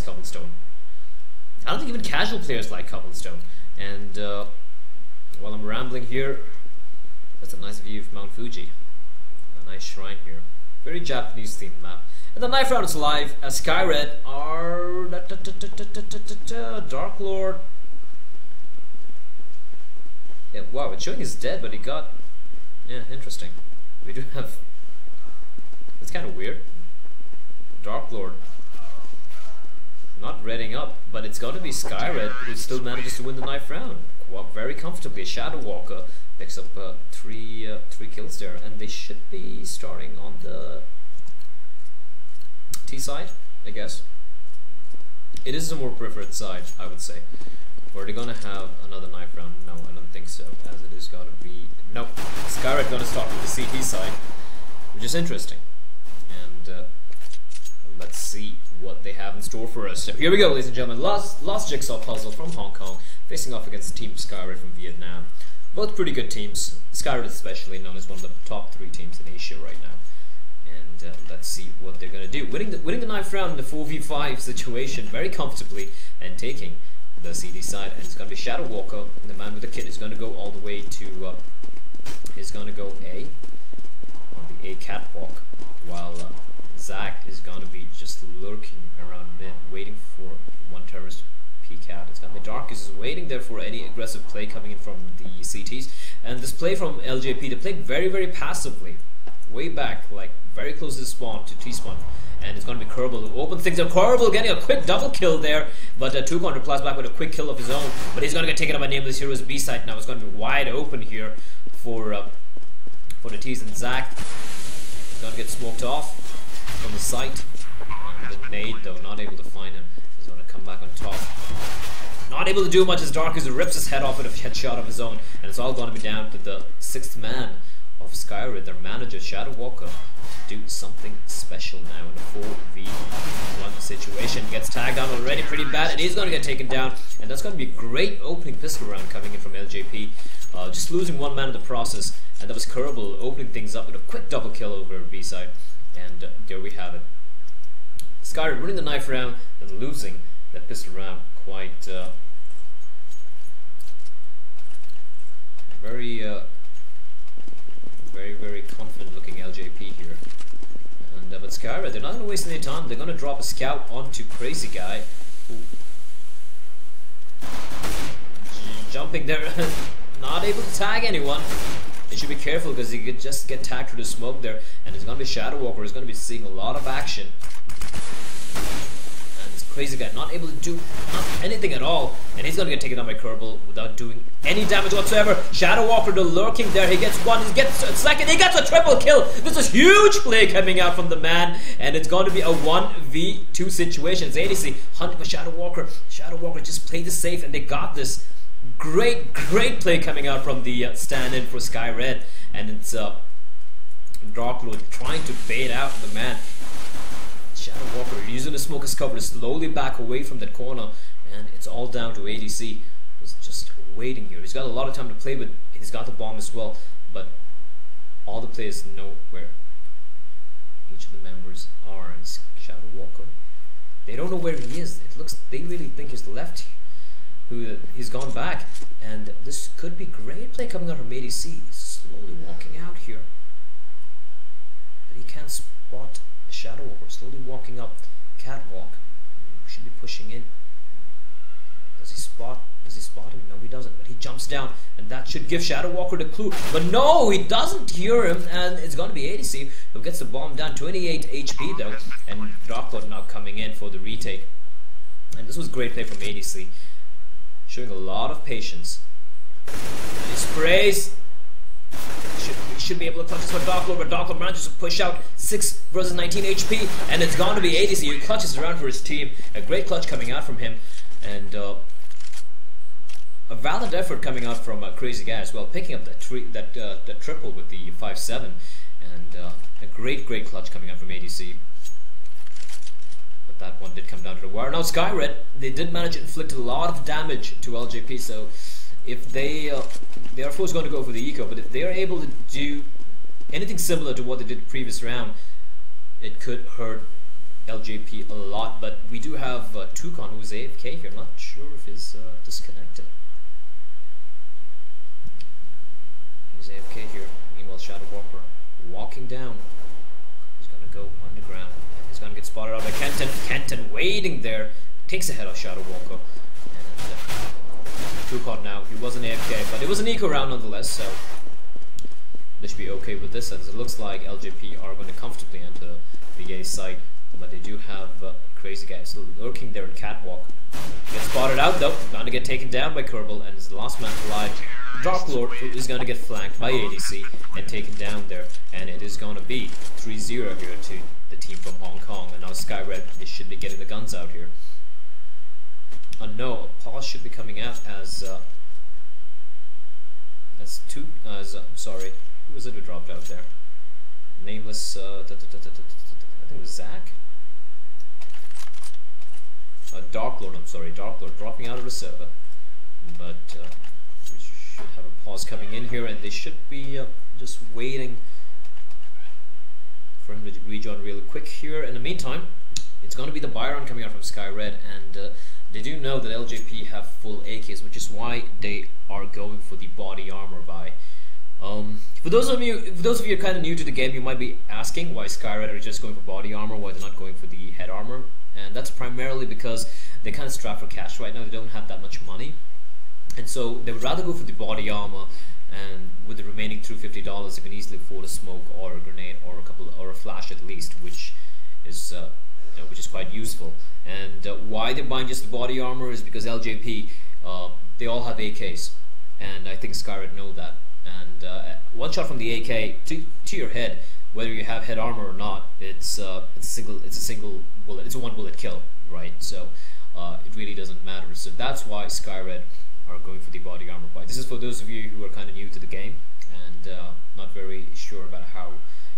likes cobblestone. I don't think even casual players like cobblestone. And while I'm rambling here, that's a nice view of Mount Fuji. A nice shrine here. Very Japanese themed map. And the knife round is live as Skyred are Dark Lord. Yeah, wow, it's showing he's dead, but he got. Yeah, interesting. We do have. It's kind of weird. Dark Lord not redding up, but it's going to be Skyred who still manages to win the knife round very comfortably. Shadow Walker picks up three kills there, and they should be starting on the T side, I guess. It is a more preferred side, I would say. Or are they gonna have another knife round? No, I don't think so. As it is gonna be no. Skyred gonna start with the CT side, which is interesting. And let's see what they have in store for us. So here we go, ladies and gentlemen. Last Jigsaw Puzzle from Hong Kong, facing off against Team Skyred from Vietnam. Both pretty good teams. Skyred especially known as one of the top 3 teams in Asia right now. And let's see what they're gonna do. Winning the knife round in the 4v5 situation very comfortably and taking the CD side, and it's going to be Shadow Walker, the man with the kit, is going to go all the way to, is going to go A, on the A catwalk, while Zach is going to be just lurking around mid, waiting for one terrorist peek out. It's going to be Dark is waiting there for any aggressive play coming in from the CTs, and this play from LJP, they played very, very passively, way back, like very close to the spawn, to T-spawn. And it's going to be Kerbal who opens things up. Kerbal getting a quick double kill there, but 2-Con replies back with a quick kill of his own. But he's going to get taken up by Nameless Heroes B side now. It's going to be wide open here for the T's, and Zach is going to get smoked off from the site. And the nade though, not able to find him. He's going to come back on top. Not able to do much as Dark as rips his head off with a headshot of his own, and it's all going to be down to the 6th man of Skyred, their manager Shadow Walker, to do something special now in a 4v1 situation. Gets tagged down already pretty bad, and he's going to get taken down, and that's going to be a great opening pistol round coming in from LJP. Just losing one man in the process, and that was Kerbal opening things up with a quick double kill over B side, and there we have it. Skyred winning the knife round and losing the pistol round. Quite very confident looking LJP here. And but Skyred, they're not going to waste any time. They're going to drop a scout onto Crazy Guy. Jumping there, not able to tag anyone. They should be careful because he could just get tagged through the smoke there. And it's going to be Shadow Walker who's going to be seeing a lot of action. Crazy Guy not able to do anything at all, and he's gonna get taken down by Kerbal without doing any damage whatsoever. Shadow Walker, the lurking there, he gets one, he gets a second, he gets a triple kill. This is huge play coming out from the man, and it's going to be a 1v2 situation. It's ADC hunting for Shadow Walker. Shadow Walker just played this safe, and they got this great play coming out from the stand-in for Skyred, and it's Dark Lord trying to bait out the man. Shadow Walker using the smoke as cover to slowly back away from that corner, and it's all down to ADC who's just waiting here. He's got a lot of time to play, but he's got the bomb as well, but all the players know where each of the members are, and Shadow Walker, they don't know where he is. It looks, they really think he's left, he's gone back, and this could be great play coming out from ADC. He's slowly walking out here, but he can't spot Shadow Walker, slowly walking up catwalk. Should be pushing in. Does he spot him? No, he doesn't, but he jumps down, and that should give Shadow Walker the clue. But no, he doesn't hear him, and it's going to be ADC who gets the bomb down. 28 HP though, and Droplet now coming in for the retake. And this was great play from ADC, showing a lot of patience. And he sprays. Should be able to clutch this for Dark Lord, but Dark Lord manages to push out 6 versus 19 HP, and it's going to be ADC who clutches around for his team. A great clutch coming out from him, and a valid effort coming out from Crazy Guy as well, picking up that triple with the 5-7, and a great clutch coming out from ADC. But that one did come down to the wire. Now Skyred, they did manage to inflict a lot of damage to LJP, so if they are of course going to go for the eco, but if they are able to do anything similar to what they did the previous round, it could hurt LJP a lot, but we do have Tukon who's AFK here. Not sure if he's disconnected. He's AFK here. Meanwhile, Shadow Walker walking down. He's gonna go underground. He's gonna get spotted out by Kenton. Kenton waiting there. Takes a head of Shadow Walker. And Tukon now. He wasn't AFK, but it was an eco round nonetheless, so they should be okay with this, as it looks like LJP are going to comfortably enter the A site, but they do have crazy guys still lurking there in Catwalk. Gets spotted out though, bound to get taken down by Kerbal, and is the last man alive. Dark Lord, who is going to get flanked by ADC and taken down there, and it is going to be 3-0 here to the team from Hong Kong, and now Skyred, they should be getting the guns out here. No, a pause should be coming out as sorry. Who was it who dropped out there? Nameless, I think it was Zach? Dark Lord, I'm sorry, Dark Lord dropping out of the server. But we should have a pause coming in here, and they should be just waiting for him to rejoin really quick here. In the meantime, it's going to be the buy round coming out from Skyred, and they do know that LJP have full AKs, which is why they are going for the body armor buy. For those of you who are kind of new to the game, you might be asking why Skyred are just going for body armor, why they're not going for the head armor, and that's primarily because they're kind of strapped for cash right now. They don't have that much money, and so they would rather go for the body armor, and with the remaining $250 they can easily afford a smoke or a grenade or a flash at least, which is quite useful. And why they're buying just the body armor is because LJP, they all have AKs, and I think Skyred know that. And one shot from the AK to your head, whether you have head armor or not, it's a single bullet. It's a one bullet kill, right? So it really doesn't matter. So that's why Skyred are going for the body armor buy. This is for those of you who are kind of new to the game and not very sure about how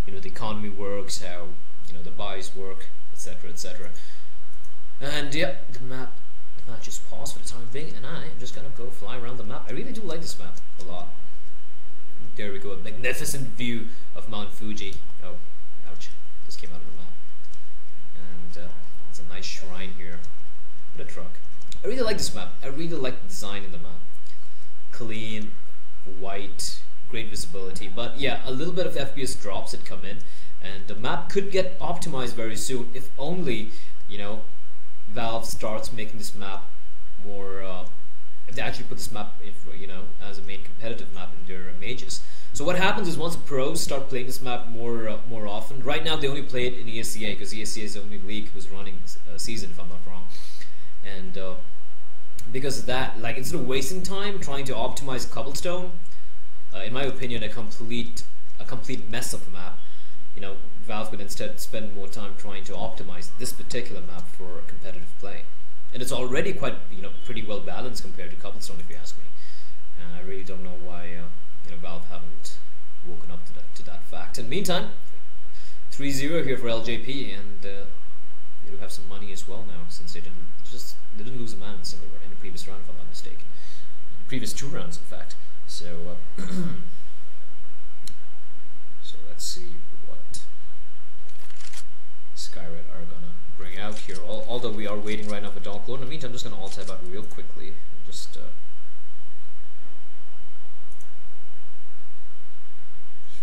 the economy works, how the buys work, etc., etc. And yeah, the map just paused for the time being, and I am just gonna go fly around the map. I really do like this map a lot. There we go, a magnificent view of Mount Fuji. Oh, ouch, this came out of the map. And it's a nice shrine here with a truck. I really like this map. I really like the design in the map. Clean, white, great visibility. But yeah, a little bit of FPS drops that come in, and the map could get optimized very soon if only, Valve starts making this map more, if they actually put this map as a main competitive map in their mages. So what happens is once the pros start playing this map more often, right now they only play it in ESEA because ESEA is the only league who's running season, if I'm not wrong. And because of that, like, instead of wasting time trying to optimize cobblestone, in my opinion, a complete mess of a map, Valve could instead spend more time trying to optimize this particular map for competitive play. And it's already quite, pretty well balanced compared to cobblestone, if you ask me. And I really don't know why, Valve haven't woken up to that fact. In the meantime, 3-0 here for LJP, and they do have some money as well now, since they didn't lose a man in the previous round, if I'm not mistaken. The previous 2 rounds, in fact. So, so let's see what Skyred are gonna bring out here. Although we are waiting right now for Dark Lord. In the meantime, I'm just gonna alt tab out real quickly. Just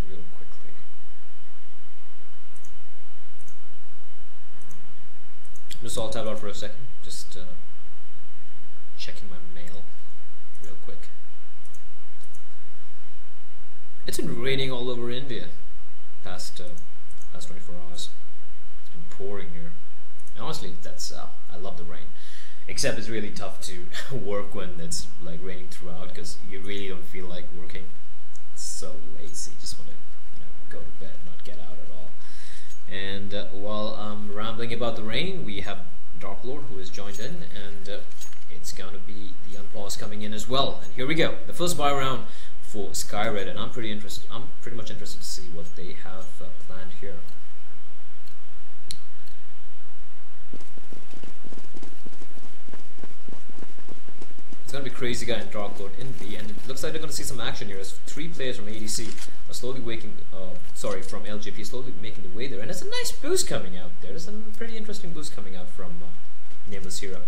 real quickly. I'm just alt tab out for a second. Just checking my mail real quick. It's been raining all over India past 24 hours. It's been pouring here. And honestly, that's I love the rain. Except it's really tough to work when it's like raining throughout, because you really don't feel like working. It's so lazy. Just want to go to bed, not get out at all. And while I'm rambling about the rain, we have Dark Lord who has joined in, and it's gonna be the unpause coming in as well. And here we go, the first buy round for Skyred, and I'm pretty much interested to see what they have planned here. It's going to be Crazy Guy and Darklord in B, and it looks like they're going to see some action here as 3 players from ADC are slowly from LJP slowly making the way there, and there's a nice boost coming out there. There's a pretty interesting boost coming out from Nameless Hero.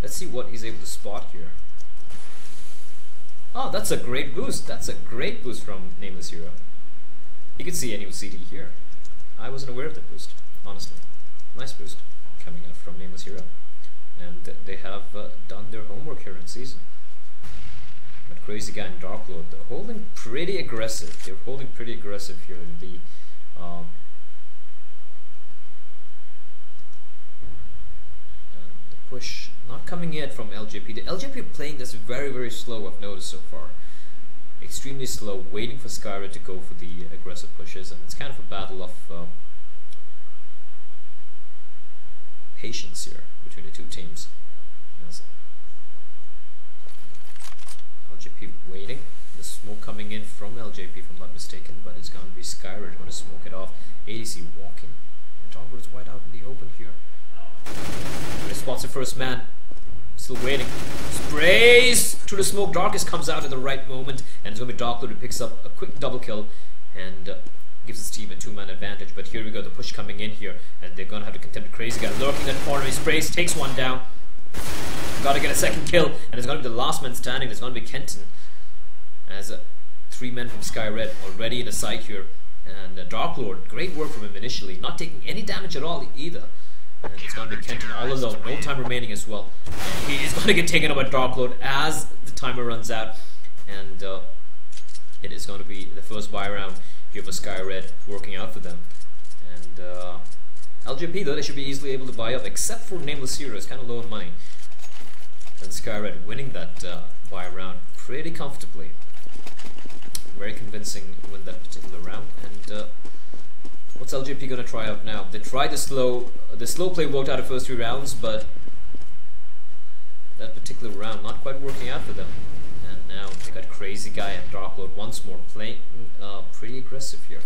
Let's see what he's able to spot here. Oh, that's a great boost. That's a great boost from Nameless Hero. You can see any CD here. I wasn't aware of that boost, honestly. Nice boost coming out from Nameless Hero. And they have done their homework here in season. But Crazy Guy and Darklord, they're holding pretty aggressive. They're holding pretty aggressive here in B. And the push not coming in from LJP. The LJP are playing this very, very slow, I've noticed so far. Extremely slow, waiting for Skyred to go for the aggressive pushes, and it's kind of a battle of patience here between the two teams. LJP waiting, the smoke coming in from LJP if I'm not mistaken, but it's going to be Skyred going to smoke it off. ADC walking, Darklord is wide out in the open here. He spots the first man, still waiting. Sprays through the smoke, Darkest comes out at the right moment, and it's going to be Darklord who picks up a quick double kill and gives his team a 2-man advantage. But here we go, the push coming in here, and they're going to have to contend with Crazy Guy lurking in the corner. He sprays, takes one down. Got to get a second kill, and it's going to be the last man standing. It's going to be Kenton, as 3 men from Skyred already in the site here. And Darklord, great work from him initially, not taking any damage at all either. And it's going to be Kenton all alone, no time remaining as well. And he is going to get taken up by Darklord as the timer runs out. And it is going to be the first buy round here for Skyred working out for them. And LJP though, they should be easily able to buy up, except for Nameless Hero, it's kind of low on money. And Skyred winning that buy round pretty comfortably. Very convincing win that particular round. And what's LJP going to try out now? They tried the slow play worked out the first 3 rounds, but that particular round not quite working out for them. And now they got Crazy Guy and Darklord once more playing pretty aggressive here.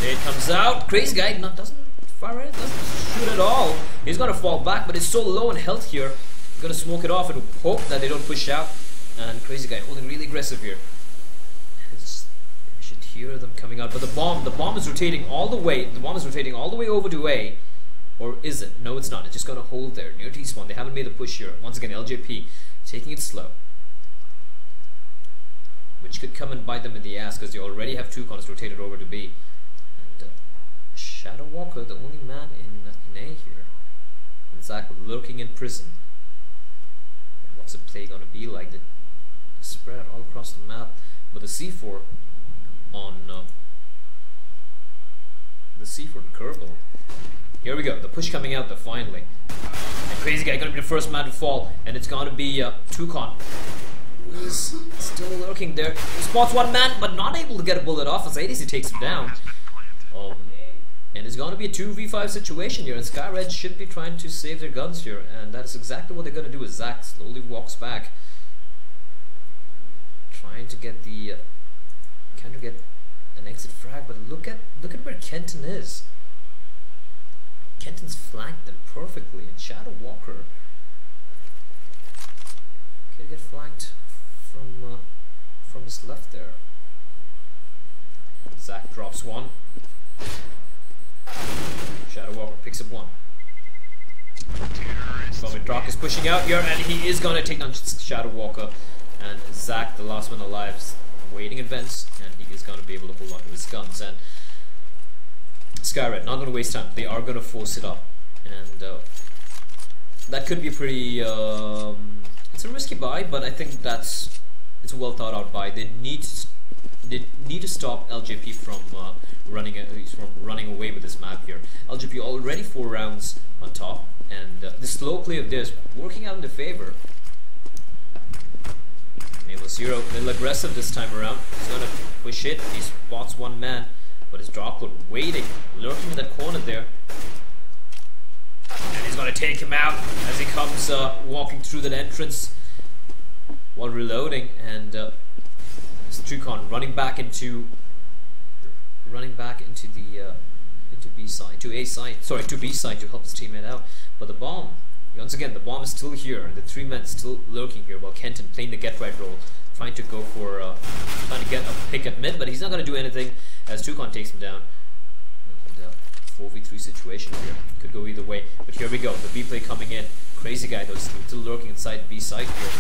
Nade comes out. Crazy Guy doesn't fire it, doesn't shoot at all. He's going to fall back, but it's so low in health here. He's going to smoke it off and hope that they don't push out. And Crazy Guy holding really aggressive here. You should hear them coming out, but the bomb is rotating all the way. The bomb is rotating all the way over to A. Or is it? No, it's not. It's just going to hold there near T-spawn. They haven't made the push here. Once again, LJP taking it slow, which could come and bite them in the ass because they already have 2 cons rotated over to B. And Shadow Walker, the only man in A here. And Zach lurking in prison. And what's the play going to be like? They spread out all across the map. But the C4 on the C4 Kerbal. Here we go, the push coming out there finally. And Crazy Guy going to be the first man to fall, and it's going to be Tukon. He's still lurking there. He spots 1 man, but not able to get a bullet off as ADC takes him down. And it's going to be a 2v5 situation here, and Skyred should be trying to save their guns here, and that is exactly what they're going to do as Zach slowly walks back. Trying to get the an exit frag, but look at where Kenton is. Kenton's flanked them perfectly, and Shadow Walker can get flanked from his left there. Zach drops 1. Shadow Walker picks up 1. But Dark is pushing out here, and he is going to take down Shadow Walker. And Zach, the last one alive, is waiting in vents, and he is going to be able to hold on to his guns. And Skyred not going to waste time. They are going to force it up, and that could be a pretty. It's a risky buy, but I think it's a well thought out buy. They need to stop LJP from running away with this map here. LJP already 4 rounds on top, and the slow play of theirs working out in their favor. Nameless Hero a little aggressive this time around. He's gonna push it. He spots 1 man, but his Darklord waiting, lurking in that corner there. And he's gonna take him out as he comes walking through that entrance while reloading. And Tukon running back into the into B side, to A side, sorry, to B side to help his teammate out. But the bomb Once again, the bomb is still here, and the 3 men still lurking here, while Kenton playing the get right role, trying to go for, trying to get a pick at mid, but he's not going to do anything as Tukon takes him down. And 4v3 situation here. Could go either way, but here we go. The B play coming in. Crazy guy though, still lurking inside B side here.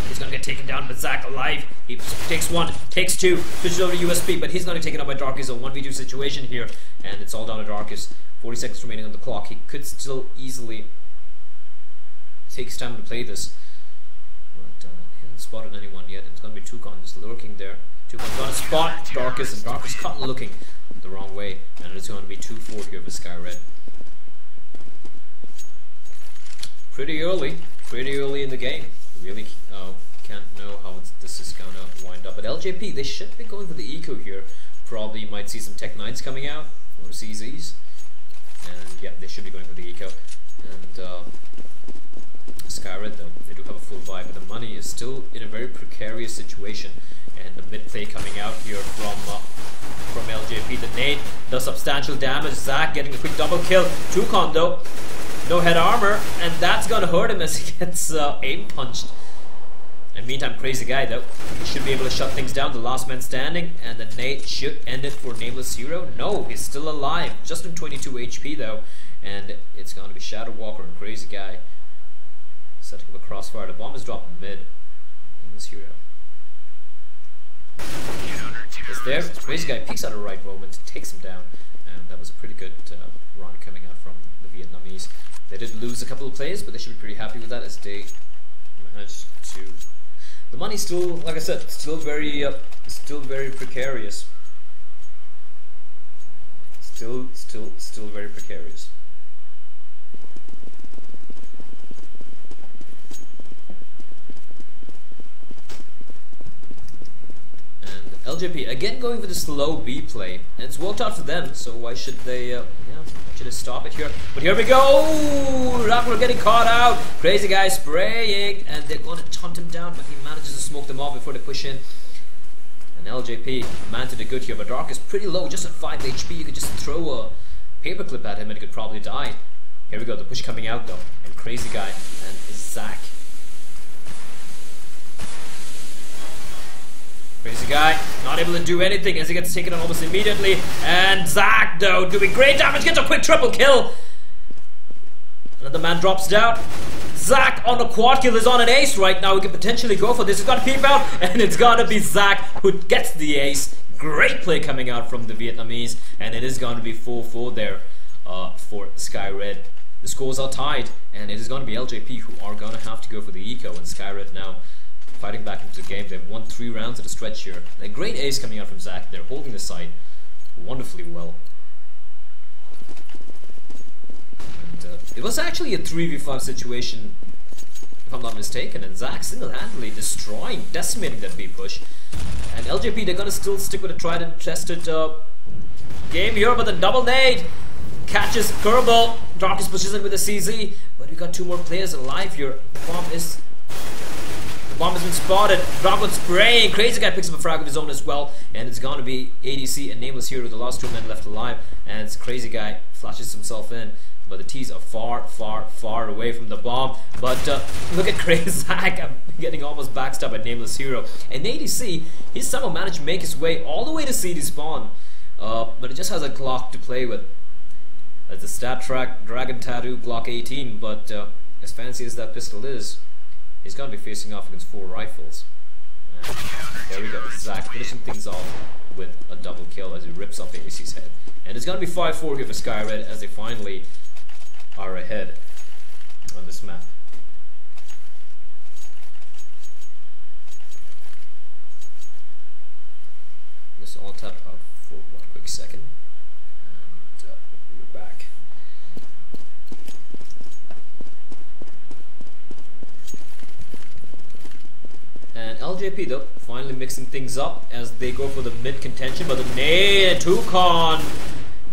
He's gonna get taken down, but Zach alive. He takes one, takes two, switches over to USB, but he's gonna get taken up by Darkus. A 1v2 situation here, and it's all down to Darkus. 40 seconds remaining on the clock. He could still easily take his time to play this. But he hasn't spotted anyone yet. It's gonna be Tukon just lurking there. Tukon's gonna spot Darkus, and Darkus caught looking the wrong way, and it's going to be 2-4 here for Skyred. Pretty early in the game. Really can't know how this is going to wind up. But LJP, they should be going for the eco here. Probably might see some Tech 9s coming out, or CZs. And yeah, they should be going for the eco. And Skyred though, they do have a full vibe, but the money is still in a very precarious situation. And the mid play coming out here from LJP. The nade does substantial damage. Zach getting a quick double kill. Tukon though, no head armor, and that's gonna hurt him as he gets aim punched. And meantime, Crazy Guy though, he should be able to shut things down. The last man standing, and the nade should end it for Nameless Hero. No, he's still alive, just in 22 HP though, and it's gonna be Shadow Walker and Crazy Guy setting up a crossfire. The bomb is dropped mid. Nameless Hero is there. Crazy Guy peeks out at the right moment, takes him down, and that was a pretty good run coming out from the Vietnamese. They did lose a couple of plays, but they should be pretty happy with that as they managed to. The money's still, like I said, still very precarious. Still very precarious. LJP again going for the slow B play, and it's worked out for them, so why should they should they stop it here? But here we go! Rapper getting caught out, Crazy Guy spraying, and they're going to hunt him down, but he manages to smoke them off before they push in. And LJP, man to the good here, but Dark is pretty low, just at 5 HP. You could just throw a paperclip at him and he could probably die. Here we go, the push coming out though, and Crazy Guy and Zach. Crazy Guy, not able to do anything as he gets taken out almost immediately. And Zach, though, doing great damage, gets a quick triple kill. Another man drops down. Zach on a quad kill is on an ace right now. We can potentially go for this. He's got to peep out, and it's gonna be Zach who gets the ace. Great play coming out from the Vietnamese, and it is going to be 4-4 there for Skyred. The scores are tied, and it is going to be LJP who are going to have to go for the eco, and Skyred now fighting back into the game. They've won 3 rounds at a stretch here. A great ace coming out from Zach. They're holding the side wonderfully well. And it was actually a 3v5 situation, if I'm not mistaken, and Zach single-handedly destroying, decimating that B push. And LJP, they're gonna still stick with a tried and tested game here, but the double nade catches Kerbal. Darkus pushes in with a CZ, but we got 2 more players alive here. The bomb has been spotted. Dragon spraying. Crazy Guy picks up a frag of his own as well, and it's gonna be ADC and Nameless Hero, the last 2 men left alive. And it's Crazy Guy flashes himself in, but the T's are far away from the bomb. But look at Crazy Zach getting almost backstabbed by Nameless Hero. And ADC, he somehow managed to make his way all the way to CD spawn, but it just has a Glock to play with. It's a stat track Dragon Tattoo Glock 18, but as fancy as that pistol is, he's going to be facing off against 4 rifles. And there we go, Zach finishing things off with a double kill as he rips off ADC's head. And it's going to be 5-4 here for Skyred as they finally are ahead on this map. This all tapped out for 1 quick second. And we're back. And LJP though, finally mixing things up as they go for the mid contention, but the nade, Tukon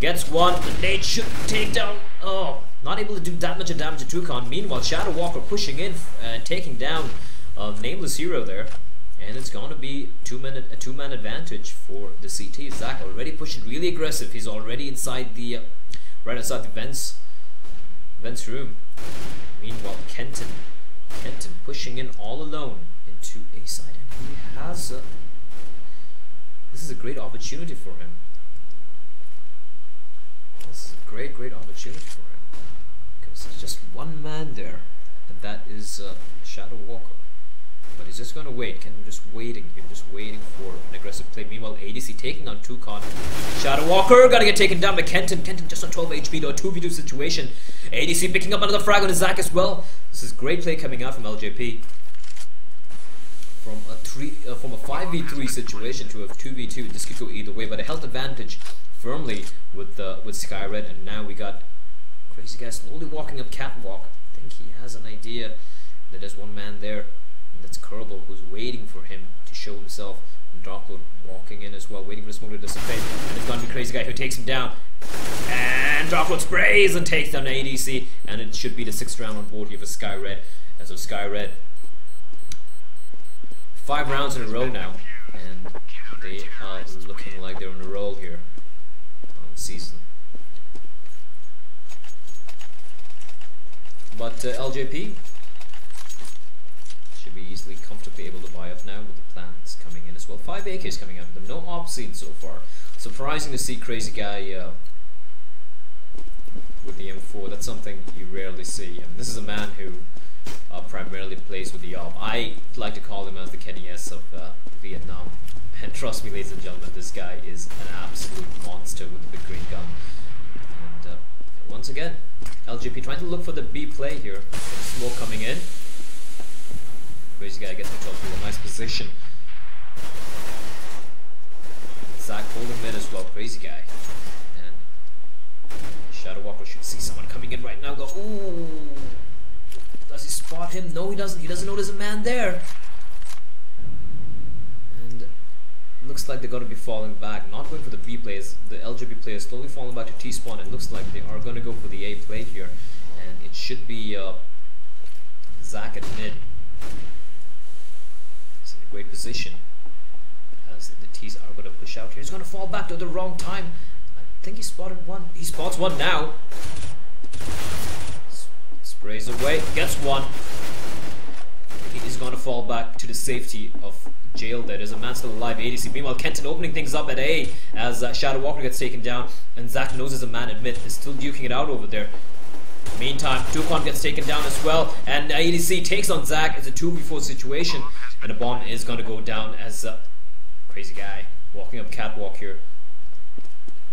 gets one. The nade should take down, not able to do that much of damage to Tukon. Meanwhile, Shadow Walker pushing in and taking down Nameless Hero there. And it's going to be a 2-man advantage for the CT. Zach already pushing really aggressive. He's already inside the, right outside the vents room. Meanwhile, Kenton pushing in all alone into A side, and he has this is a great opportunity for him. This is a great opportunity for him, because there's just one man there, and that is Shadow Walker. But he's just gonna wait. Kenton just waiting here, just waiting for an aggressive play. Meanwhile, ADC taking on Toucan. Shadow Walker gotta get taken down by Kenton. Kenton just on 12 HP to a 2v2 situation. ADC picking up another frag on his Zac as well. This is great play coming out from LJP. From a 5v3 situation to a 2v2. This could go either way, but a health advantage firmly with Skyred, and now we got Crazy Guy slowly walking up catwalk. I think he has an idea that there's one man there. That's Kerbal, who's waiting for him to show himself. And DarkLord walking in as well, waiting for the smoke to dissipate. And it's gonna be Crazy Guy who takes him down. And DarkLord sprays and takes down ADC. And it should be the 6th round on board here for Skyred. As of Skyred, 5 rounds in a row now. And they are looking like they're on a roll here on the season. But LJP should be easily, comfortably able to buy up now with the plants coming in as well. 5 AKs coming out of them, no op scene so far. Surprising to see Crazy Guy with the M4. That's something you rarely see. And this is a man who primarily plays with the op. I like to call him as the Kenny S of Vietnam. And trust me, ladies and gentlemen, this guy is an absolute monster with the big green gun. And once again, LJP trying to look for the B play here. Smoke coming in. Crazy Guy gets himself to a nice position. Zac holding mid as well, Crazy Guy. And Shadow Walker should see someone coming in right now. Go, ooh! Does he spot him? No, he doesn't. He doesn't know there's a man there. And looks like they're going to be falling back. Not going for the B plays. The LJP players slowly falling back to T-spawn. It looks like they are going to go for the A play here. And it should be Zac at mid. Great position as the T's are going to push out here. He's going to fall back to the wrong time. I think he spotted one. He spots one now. Sprays away, gets one. He's going to fall back to the safety of jail there. There's a man still alive, ADC. Meanwhile, Kenton opening things up at A as Shadow Walker gets taken down, and Zac knows there's a man at mid. Is still duking it out over there. Meantime, Toucan gets taken down as well, and ADC takes on Zac. It's a 2v4 situation, and a bomb is going to go down as Crazy Guy walking up catwalk here.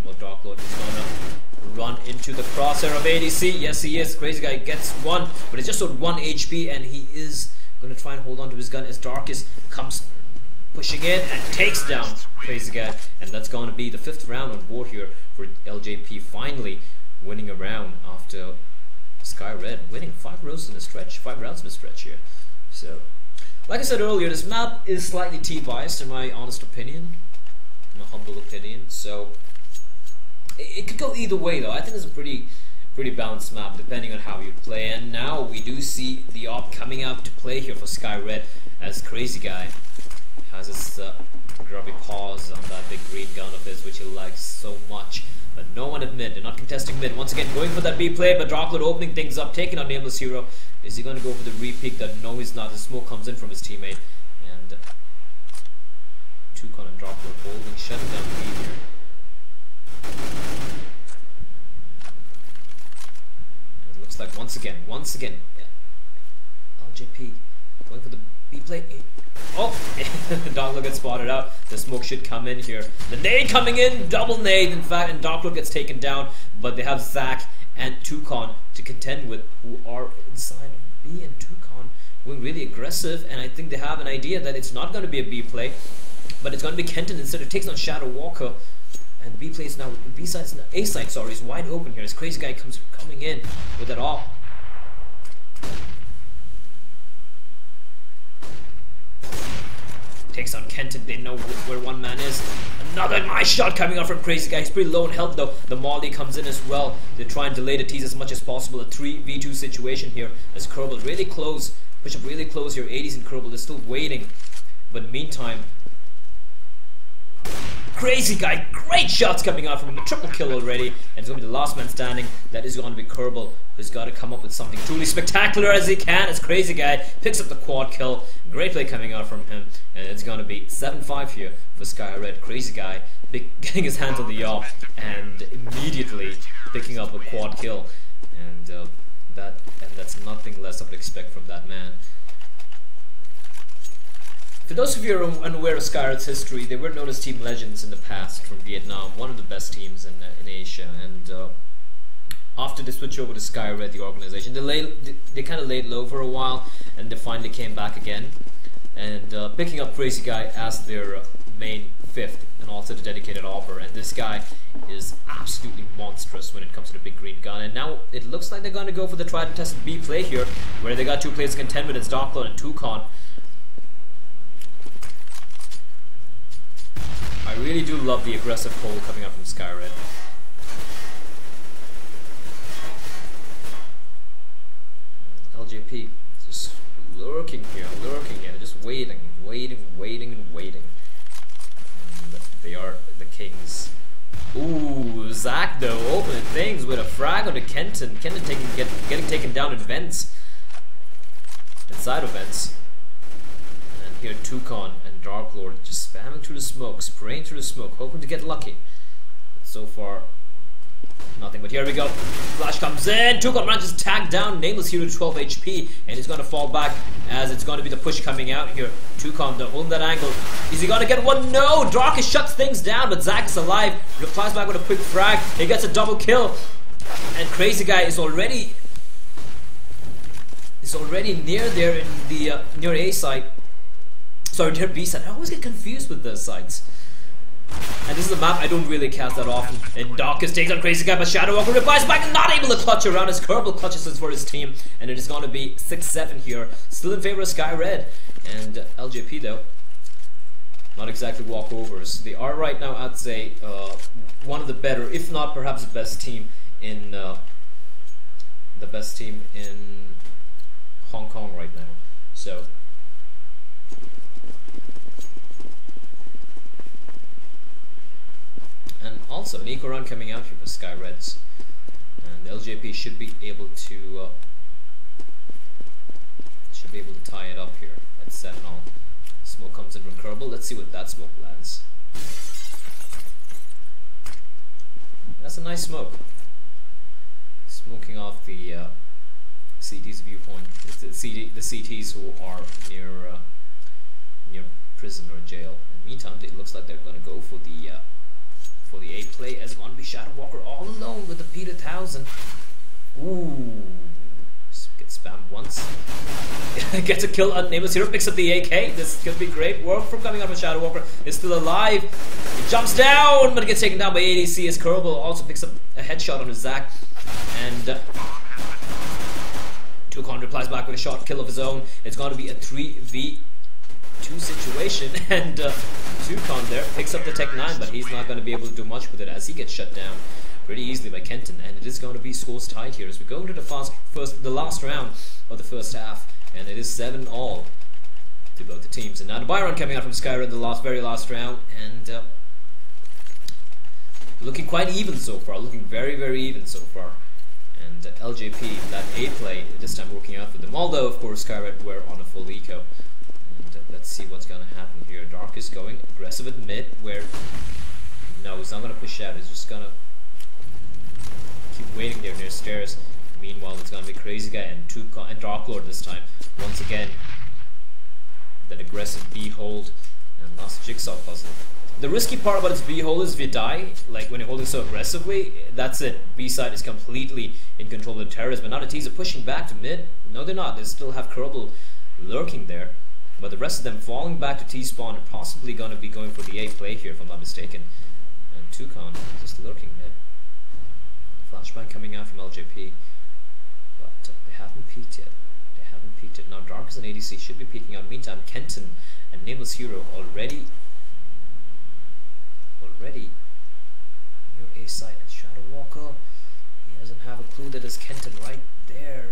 Well, DarkLord is going to run into the crosshair of ADC. Yes, he is. Crazy Guy gets one, but it's just on 1 HP, and he is going to try and hold on to his gun as Darkest comes pushing in and takes down Crazy Guy. And that's going to be the 5th round on board here for LJP, finally winning a round after Skyred winning 5 rounds in a stretch. 5 rounds in a stretch here. So, like I said earlier, this map is slightly T-biased in my honest opinion, my humble opinion. So it could go either way though. I think it's a pretty balanced map depending on how you play. And now we do see the op coming out to play here for Skyred as Crazy Guy has his grubby paws on that big green gun of his, which he likes so much. But no one at mid. They're not contesting mid. Once again, going for that B play, but DarkLord opening things up, taking on Nameless Hero. Is he going to go for the re-peek? That no, he's not. The smoke comes in from his teammate. And Toucan and DarkLord holding, shutting down the B here. It looks like once again, yeah. LJP going for the B play. Oh, DarkLord gets spotted out. The smoke should come in here. The nade coming in, double nade in fact, and DarkLord gets taken down. But they have Zac and Toucan to contend with, who are inside of B, and Toucan going really aggressive. And I think they have an idea that it's not going to be a B play, but it's going to be Kenton instead. It takes on Shadow Walker, and B play is now B side is now, A side, sorry, is wide open here. This Crazy Guy coming in with it all. Takes on Kenton. They know where one man is. Another nice shot coming out from Crazy Guy. He's pretty low in health though. The Molly comes in as well. They try and delay the tease as much as possible. A 3v2 situation here as Kerbal really close. Push up really close here. 80s and Kerbal is still waiting. But meantime, Crazy Guy, great shots coming out from him, a triple kill already, and it's going to be the last man standing. That is going to be Kerbal, who's got to come up with something truly spectacular as he can. As Crazy Guy picks up the quad kill, great play coming out from him, and it's going to be 7-5 here for Skyred. Crazy Guy getting his hands on the yaw and immediately picking up a quad kill, and that's nothing less I would expect from that man. For those of you who are unaware of Skyred's history, they were known as Team Legends in the past from Vietnam, one of the best teams in Asia. And after they switched over to Skyred, the organization, they kind of laid low for a while, and they finally came back again, and picking up Crazy Guy as their main fifth and also the dedicated offer. And this guy is absolutely monstrous when it comes to the big green gun. And now it looks like they're going to go for the tried and tested B play here, where they got 2 players to contend with. It's LordNOD and Toucan. I really do love the aggressive pull coming up from Skyred. LJP just lurking here, just waiting. And they are the kings. Ooh, Zach though, opening things with a frag on the Kenton. Kenton getting taken down in vents. Inside of vents. And here Toucan and Dark Lord just spamming through the smoke, spraying through the smoke, hoping to get lucky. But so far, nothing. But here we go. Flash comes in. Toucan manages to tag down Nameless Hero to 12 HP, and he's going to fall back as it's going to be the push coming out here. Toucan holding that angle. Is he going to get one? No! Darkest shuts things down, but Zach is alive. Replies back with a quick frag. He gets a double kill, and Crazy Guy is already near there in the near A site. Sorry, near B site. I always get confused with the sites. And this is a map I don't really cast that often. And Darkest takes on Crazy Guy, but Shadow Walker replies back and not able to clutch around as Kerbal clutches it for his team. And it is going to be 6-7 here. Still in favor of Skyred. And LJP though, not exactly walkovers. They are right now, I'd say, one of the better, if not perhaps the best team in Hong Kong right now. So and also an eco run coming out here for Skyreds, and LJP should be able to tie it up here at 7-all. Smoke comes in from Kerbal. Let's see what that smoke lands. That's a nice smoke. Smoking off the CT's viewpoint. It's the CTs who are near prison or jail. In the meantime, it looks like they're going to go for the A play, as going to be Shadow Walker all alone with the P2000. Ooh, gets spammed once. Gets a kill on Nameless Hero, picks up the AK. This could be great work from coming out of Shadow Walker. Is still alive. He jumps down, but gets taken down by ADC as Kerbal also picks up a headshot on his Zac. And Toucan replies back with a shot kill of his own. It's going to be a 3v2 situation, and Toucan there picks up the Tech 9, but he's not going to be able to do much with it as he gets shut down pretty easily by Kenton, and it is going to be scores tied here as we go into the last round of the first half, and it is 7-all to both the teams. And now the Byron coming out from Skyred in the very last round, and looking quite even so far, looking very, very even so far. And LJP, that A play, this time working out for them, although of course Skyred were on a full eco. Let's see what's going to happen here. Dark is going aggressive at mid, where no, he's not going to push out. He's just going to keep waiting there near stairs. Meanwhile, it's going to be Crazy Guy and Dark Lord this time. Once again, that aggressive B hold and LastJigsawPuzzle. The risky part about its B hold is if you die, like when you're holding so aggressively, that's it. B side is completely in control of the terrorists. But now the T's are pushing back to mid. No, they're not. They still have Kerbal lurking there. But the rest of them falling back to T-spawn are possibly going to be going for the A play here, if I'm not mistaken. And Toucan just lurking mid. Flashbang coming out from LJP. But they haven't peeked yet. Now Dark as an ADC should be peeking out. Meantime, Kenton and Nameless Hero already near A site. And Shadow Walker, he doesn't have a clue that it's Kenton right there.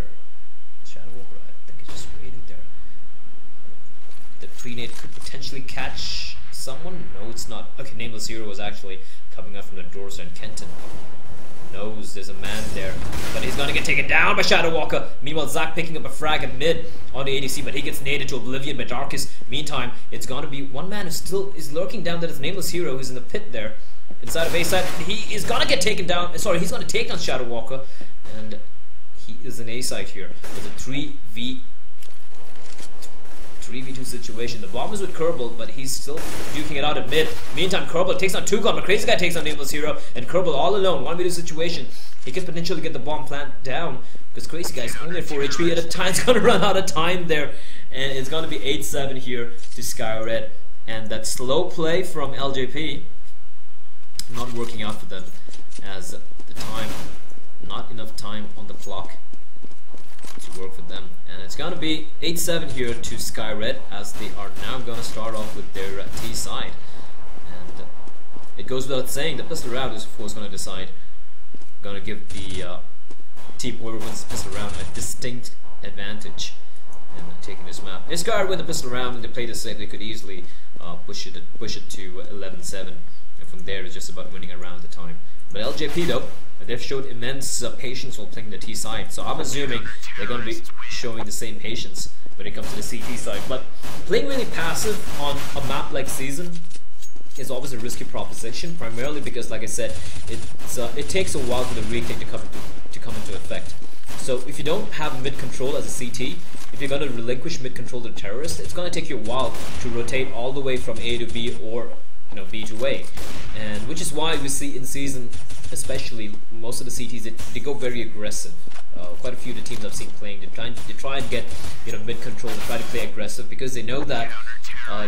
Shadow Walker, I think, is just waiting there. The pre-nade could potentially catch someone? No, it's not. Okay, Nameless Hero was actually coming up from the doors, and Kenton knows there's a man there, but he's gonna get taken down by Shadow Walker. Meanwhile, Zac picking up a frag at mid on the ADC, but he gets naded to oblivion by Darkus. Meantime, it's gonna be one man who still is lurking down. That is Nameless Hero, who's in the pit there inside of A side. He is gonna get taken down. Sorry, he's gonna take on Shadow Walker, and he is in A side here. It's a 3v2 situation. The bomb is with Kerbal, but he's still duking it out at mid. Meantime, Kerbal takes on Tugon, but Crazy Guy takes on Nameless Hero, and Kerbal all alone, 1v2 situation. He could potentially get the bomb plant down, because Crazy Guy is only at 4 HP at a time. It's going to run out of time there, and it's going to be 8-7 here to Skyred. And that slow play from LJP, not working out for them, as the time, not enough time on the clock to work for them. And it's going to be 8-7 here to Skyred, as they are now going to start off with their T side. And it goes without saying that pistol round is of course going to decide, going to give the team whoever wins the pistol round a distinct advantage in taking this map. If Skyred win the pistol round and they play this safe, they could easily push it to 11-7, and from there it's just about winning around the time. But LJP though, they've showed immense patience while playing the T side, so I'm assuming they're going to be showing the same patience when it comes to the CT side. But playing really passive on a map like Season is always a risky proposition, primarily because, like I said, it takes a while for the retake to come into effect. So if you don't have mid control as a CT, if you're going to relinquish mid control to terrorists, it's going to take you a while to rotate all the way from A to B, or B to A, and which is why we see in Season, especially most of the CTs, they go very aggressive. Quite a few of the teams I've seen playing, they try and get mid control, they try to play aggressive, because they know that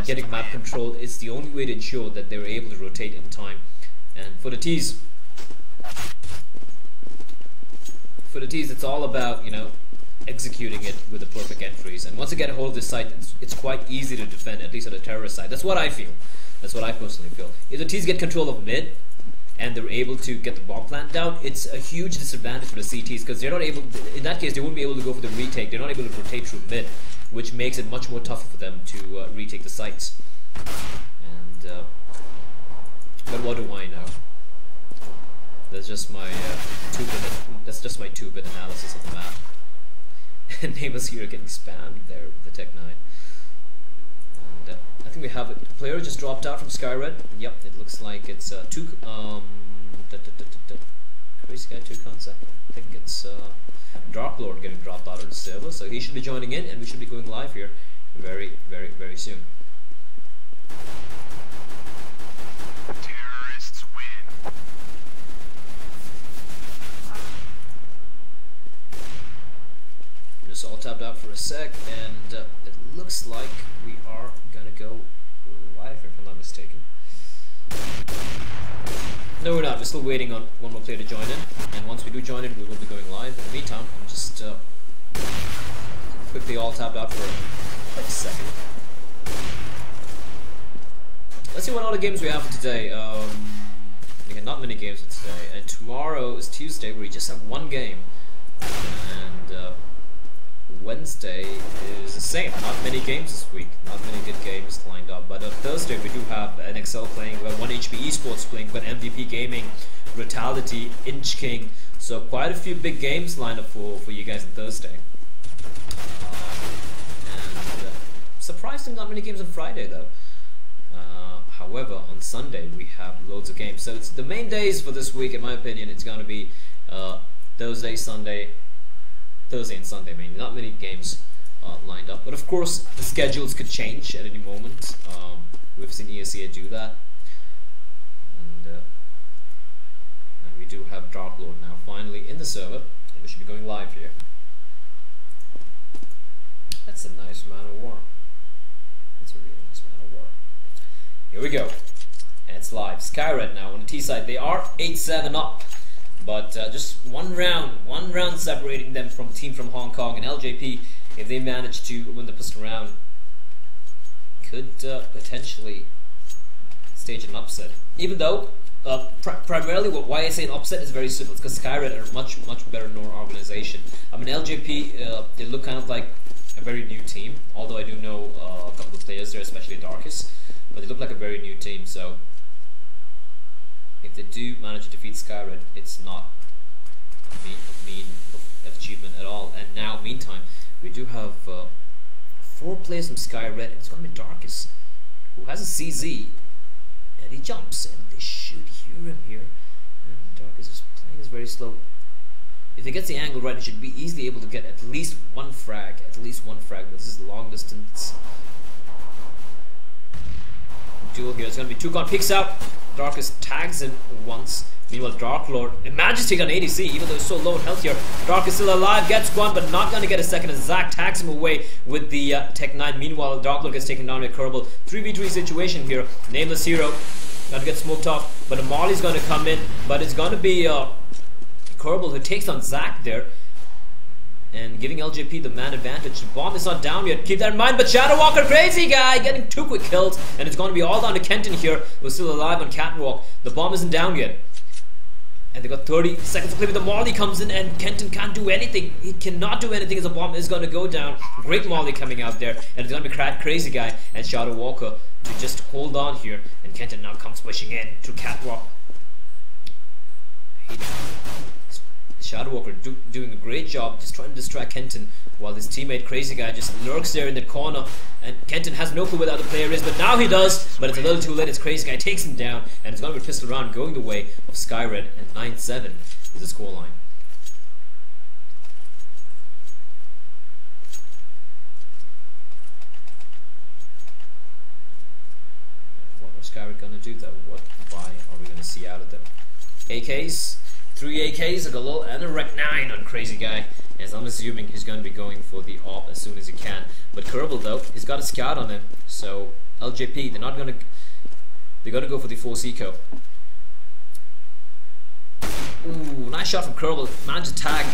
getting map control is the only way to ensure that they're able to rotate in time. And for the T's, it's all about executing it with the perfect entries. And once you get a hold of this site, it's quite easy to defend, at least on the terrorist side. That's what I feel. That's what I personally feel. If the T's get control of mid and they're able to get the bomb plant down, it's a huge disadvantage for the CTs, because they're not able, in that case, they wouldn't be able to go for the retake. They're not able to rotate through mid, which makes it much more tougher for them to retake the sites. And but what do I know? That's just my 2-bit analysis of the map. And Nameless Hero getting spammed there with the Tech 9. And I think we have a player just dropped out from Skyred. Yep, it looks like it's Crazy Guy 2 concept. I think it's Dark Lord getting dropped out of the server, so he should be joining in, and we should be going live here very, very, very soon. Terrorists win. Just all tapped out for a sec, and it looks like we are gonna go live, if I'm not mistaken. No, we're not. We're still waiting on one more player to join in, and once we do join in, we will be going live. In the meantime, I'm just quickly all tapped out for like a second. Let's see what other games we have for today. We have not many games for today, and tomorrow is Tuesday, where we just have one game, and Wednesday is the same. Not many games this week, not many good games lined up. But on Thursday we do have NXL playing, we have 1HP Esports playing, but MVP Gaming, Brutality, Inch King. So quite a few big games lined up for you guys on Thursday. And surprisingly, not many games on Friday though. However, on Sunday we have loads of games. So it's the main days for this week, in my opinion. It's going to be Thursday and Sunday mainly. Not many games lined up, but of course the schedules could change at any moment. We've seen ESEA do that, and we do have Dark Lord now finally in the server, and we should be going live here. That's a nice Man of War. That's a really nice Man of War. Here we go, and it's live. Skyred now on the T side. They are 8-7 up. But just one round separating them from team from Hong Kong, and LJP, if they manage to win the pistol round, could potentially stage an upset. Even though, primarily why I say an upset is very simple. It's because Skyred are much better known organization. I mean, LJP, they look kind of like a very new team, although I do know a couple of players there, especially Darkus, but they look like a very new team. So if they do manage to defeat Skyred, it's not a mean achievement at all. And now, meantime, we do have 4 players from Skyred. It's going to be Darkus, who has a CZ, and he jumps, and they should hear him here. And Darkus is playing is very slow. If he gets the angle right, he should be easily able to get at least one frag. But this is long distance duel here. It's going to be Tukon peeks out. Darkus tags him once. Meanwhile, Dark Lord manages to take on ADC, even though he's so low in health here. Dark is still alive, gets one, but not going to get a second as Zac tags him away with the Tech 9. Meanwhile, Dark Lord gets taken down by Kerbal. 3v3 situation here. Nameless Hero gonna get smoked off, but Molly's going to come in, but it's going to be Kerbal who takes on Zac there, and giving LJP the man advantage. The bomb is not down yet, keep that in mind, but Shadow Walker, crazy guy, getting 2 quick kills, and it's going to be all down to Kenton here, who's still alive on Catwalk. The bomb isn't down yet. And they got 30 seconds to play, but the Molly comes in and Kenton can't do anything. He cannot do anything as the bomb is going to go down. Great Molly coming out there, and it's going to be Crazy Guy and Shadow Walker to just hold on here. And Kenton now comes pushing in to Catwalk. Shadow Walker doing a great job just trying to distract Kenton, while his teammate Crazy Guy just lurks there in the corner, and Kenton has no clue where the other player is, but now he does, but it's a little too late as Crazy Guy takes him down, and it's going to be pistol round going the way of Skyred, and 9-7 is the scoreline. What are Skyred going to do though? What buy are we going to see out of them? AKs? 3 AKs, a Galil, and a Rec 9 on Crazy Guy, as I'm assuming he's going to be going for the AWP as soon as he can. But Kerbal though, he's got a scout on him, so LJP, they're going to go for the Force Eco. Ooh, nice shot from Kerbal, managed to tag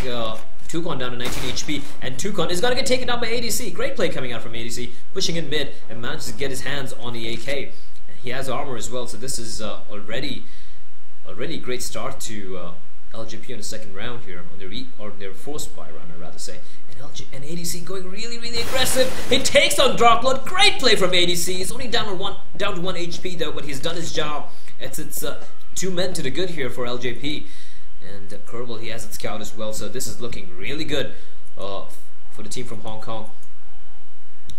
Tukon down to 19 HP, and Tukon is going to get taken down by ADC. Great play coming out from ADC, pushing in mid, and manages to get his hands on the AK. And he has armor as well, so this is already a great start to LJP on the second round here, on their first buy round, I'd rather say. And ADC going really aggressive. He takes on Dark Lord. Great play from ADC. He's only down to 1 HP though, but he's done his job. It's 2 men to the good here for LJP. And Kerbal, he has it scout as well, so this is looking really good for the team from Hong Kong.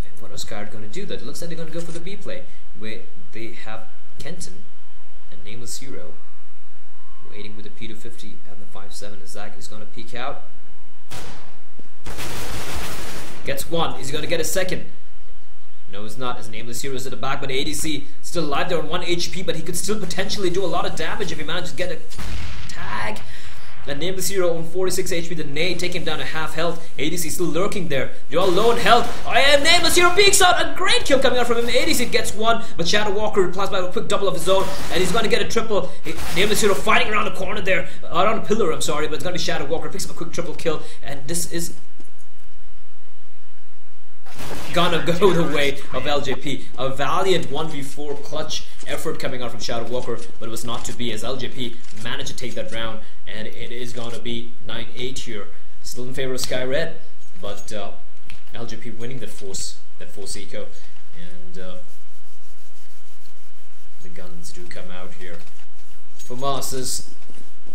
And what are Skyred going to do though? It looks like they're going to go for the B play, where they have Kenton and Nameless Hero waiting with the P250 and the 5.7 as Zac is going to peek out. Gets 1. Is he going to get a second? No, he's not, as Nameless Hero is at the back, but ADC still alive there on 1 HP, but he could still potentially do a lot of damage if he manages to get a tag. And Nameless Hero on 46 HP, the nade taking him down to half health. ADC still lurking there. They're all low in health. And Nameless Hero peeks out. A great kill coming out from him. ADC gets 1, but Shadow Walker replies by a quick double of his own, and he's going to get a triple. Nameless Hero fighting around the corner there, around a pillar, I'm sorry, but it's going to be Shadow Walker. Picks up a quick triple kill, and this is gonna go the way of LJP. A valiant 1v4 clutch effort coming out from Shadow Walker, but it was not to be, as LJP managed to take that round, and it is gonna be 9-8 here. Still in favor of Skyred, but LJP winning that force eco, and the guns do come out here. FAMAS's,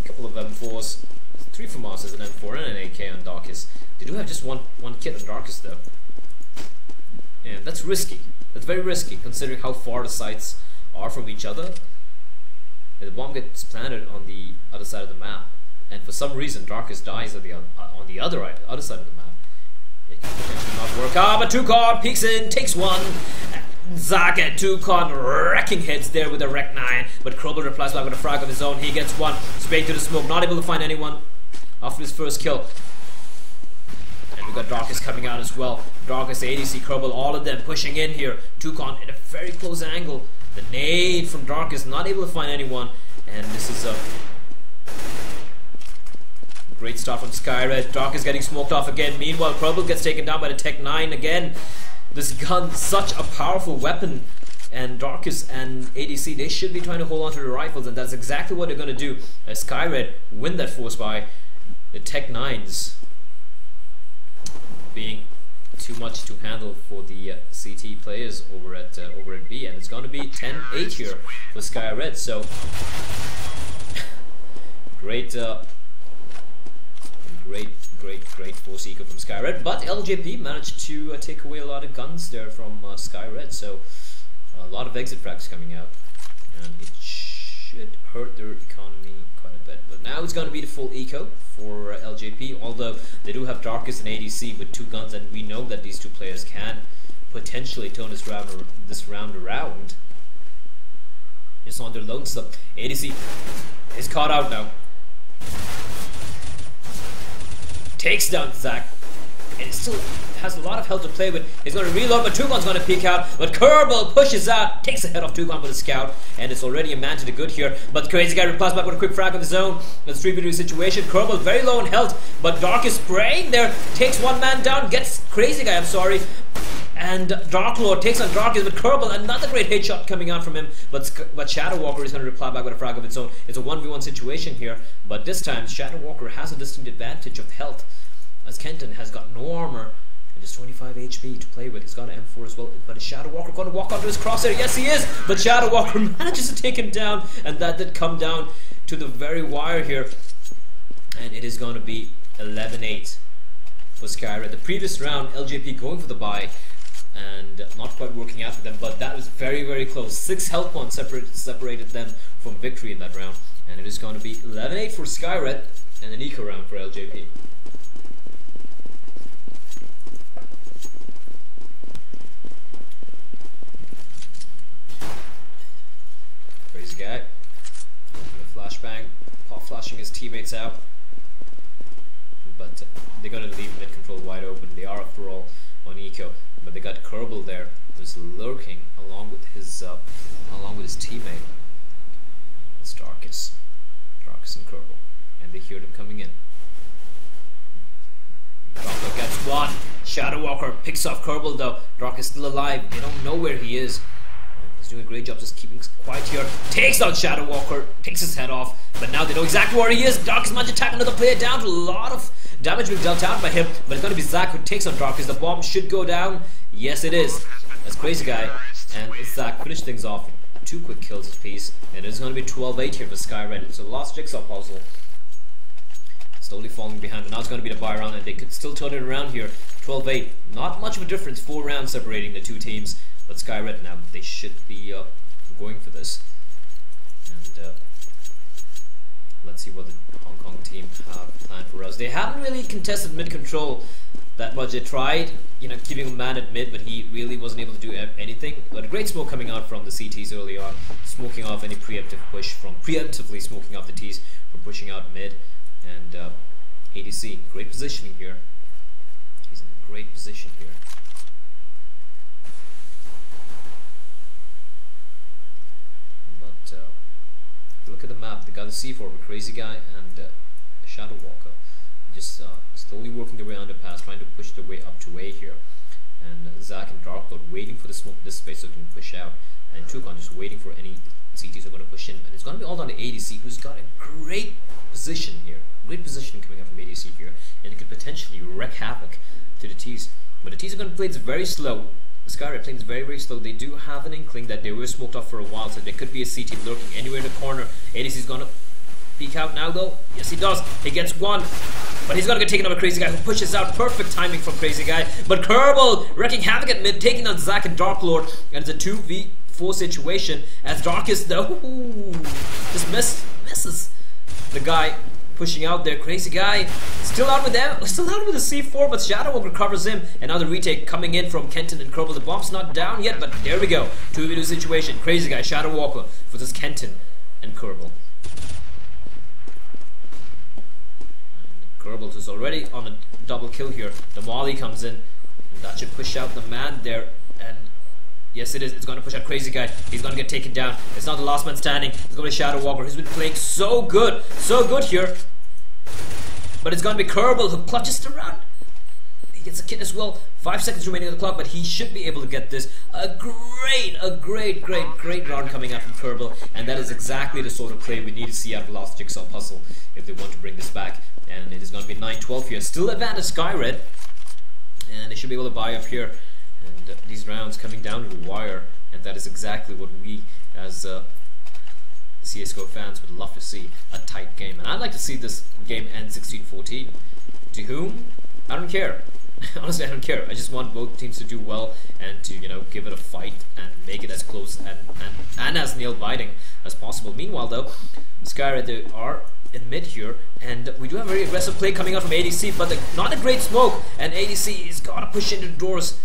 a couple of M4s, 3 FAMAS's, an M4 and an AK on Darkus. They do have just one kit on Darkus though. And that's risky. That's very risky considering how far the sites are from each other. And the bomb gets planted on the other side of the map, and for some reason Darkus dies on the other side of the map. It can potentially not work out, but Tukon peeks in, takes 1. Zac and Tukon wrecking heads there with a Rec 9, but Kerbal replies back with a frag of his own. He gets 1 straight to the smoke, not able to find anyone after his first kill. We've got Darkus coming out as well. Darkus, ADC, Kerbal, all of them pushing in here. Tukon in a very close angle. The nade from Darkus, not able to find anyone. And this is a great start from Skyred. Darkus getting smoked off again. Meanwhile, Kerbal gets taken down by the Tech 9 again. This gun, such a powerful weapon. And Darkus and ADC, they should be trying to hold on to the rifles, and that's exactly what they're going to do. As Skyred win that force by the Tech 9s being too much to handle for the CT players over at B, and it's going to be 10-8 here for Skyred. So great force eco from Skyred, but LJP managed to take away a lot of guns there from Skyred. So a lot of exit frags coming out, and it should hurt their economy quite a bit. But now it's going to be the full eco for LJP, although they do have Darkest and ADC with 2 guns, and we know that these 2 players can potentially turn this round around. Just on their lonesome. ADC is caught out now. Takes down Zach, and it still has a lot of health to play with. He's going to reload, but Tugon's going to peek out, but Kerbal pushes out, takes the head off Tugon with a scout, and it's already a man to the good here. But Crazy Guy replies back with a quick frag of his own. It's a 3v2 situation. Kerbal very low in health, but Dark is spraying there, takes one man down, gets Crazy Guy, I'm sorry. And Dark Lord takes on Darkest, but Kerbal, another great headshot coming out from him, but Shadow Walker is going to reply back with a frag of its own. It's a 1v1 situation here, but this time Shadow Walker has a distinct advantage of health, as Kenton has got no armor and just 25 HP to play with. He's got an M4 as well, but is Shadow Walker going to walk onto his crosshair? Yes, he is, but Shadow Walker manages to take him down, and that did come down to the very wire here, and it is going to be 11-8 for Skyred. The previous round, LJP going for the buy, and not quite working out for them, but that was very, very close. 6 health points separated them from victory in that round, and it is going to be 11-8 for Skyred and an eco round for LJP. Crazy Guy, flashbang, pop flashing his teammates out, but they're going to leave mid control wide open. They are, after all, on eco, but they got Kerbal there, who's lurking along with his teammate. It's Darkest and Kerbal, and they hear them coming in. Darko gets one. Shadow Walker picks off Kerbal though. Darkest still alive. They don't know where he is. He's doing a great job just keeping quiet here. Takes out Shadow Walker, takes his head off, but now they know exactly where he is. Darkest managed to attack another player down. To a lot of damage being dealt out by him, but it's going to be Zach who takes on Darkest. The bomb should go down. Yes, it is. That's Crazy Guy, and Zach finished things off. 2 quick kills apiece, and it's going to be 12-8 here for Skyred. It's a Lost Jigsaw Puzzle. Slowly falling behind, but now it's going to be the buy round, and they could still turn it around here. 12-8. Not much of a difference. 4 rounds separating the 2 teams, but Skyred now, they should be going for this. And let's see what the Hong Kong team have planned for us. They haven't really contested mid control that much. They tried, keeping a man at mid, but he really wasn't able to do anything. But a great smoke coming out from the CTs early on, smoking off any preemptive push from preemptively smoking off the Ts from pushing out mid. And ADC, great positioning here. He's in a great position here. But if you look at the map, they got a C4 with Crazy Guy and Shadow Walker. Just slowly working their way underpass, trying to push their way up to A here. And Zach and Darklord waiting for the smoke this space so they can push out. And Tukon just waiting for any CTs who are going to push in. And it's going to be all down to ADC, who's got a great position here. Great positioning coming out from ADC here. And it could potentially wreak havoc to the Ts. But the Ts are going to play this very slow. Skyred playing this very, very slow. They do have an inkling that they were smoked off for a while, so there could be a CT lurking anywhere in the corner. ADC is going to peek out now though. Yes, he does. He gets one. But he's going to get taken out by Crazy Guy, who pushes out. Perfect timing from Crazy Guy. But Kerbal wreaking havoc at mid, taking on Zack and Darklord. And it's a 2v4 situation as Darkest though just misses the guy pushing out there. Crazy Guy still out with them, still out with the C4, but Shadow Walker covers him. And now the retake coming in from Kenton and Kerbal. The bomb's not down yet, but there we go. 2v2 situation. Crazy Guy, Shadow Walker versus Kenton and Kerbal. Kerbal is already on a double kill here. The Molly comes in, and that should push out the man there. And yes, it is. It's going to push out Crazy Guy. He's going to get taken down. It's not the last man standing. It's going to be Shadow Walker, who's been playing so good here. But it's going to be Kerbal who clutches around. He gets a kit as well. 5 seconds remaining on the clock, but he should be able to get this. A great round coming out from Kerbal, and that is exactly the sort of play we need to see out of Last Jigsaw Puzzle if they want to bring this back. And it is going to be 9-12 here. Still advantage Skyred. and they should be able to buy up here. And these rounds coming down to the wire, and that is exactly what we as CSGO fans would love to see, a tight game. And I'd like to see this game end 16-14. To whom? I don't care. Honestly, I don't care. I just want both teams to do well and to, you know, give it a fight and make it as close and as nail-biting as possible. Meanwhile, though, Skyred, they are in mid here, and we do have a very aggressive play coming out from ADC, but not a great smoke, and ADC is got to push into the doors,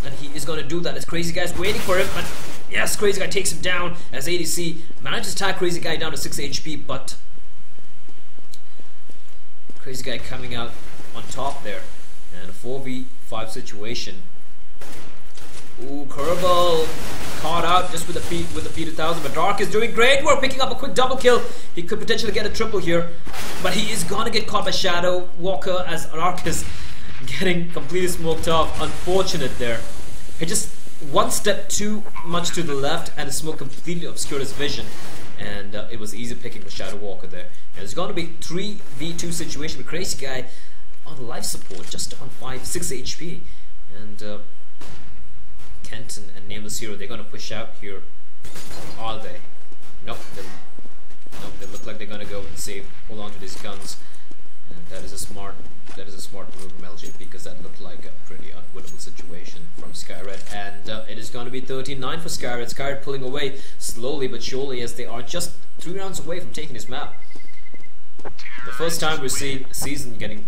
and he is going to do that. As Crazy Guy's waiting for him, but yes, Crazy Guy takes him down as ADC manages to attack Crazy Guy down to 6 HP, but Crazy Guy coming out on top there, and a 4v5 situation. Ooh, Kerbal caught out just with the P2000, but Dark is doing great work, picking up a quick double kill. He could potentially get a triple here, but he is gonna get caught by Shadow Walker as Dark is getting completely smoked off. Unfortunate there. He just one step too much to the left, and the smoke completely obscured his vision, and it was easy picking for Shadow Walker there. And it's gonna be 3v2 situation with Crazy Guy on life support, just on 6 HP, and Kenton and Nameless Hero, they're gonna push out here. Are they? Nope. They look like they're gonna go and save, hold on to these guns, and that is a smart move from LJP, because that looked like a pretty unwinnable situation from Skyred, and it is going to be 13-9 for Skyred. Skyred pulling away slowly but surely, as they are just 3 rounds away from taking this map. The first time we're seeing season getting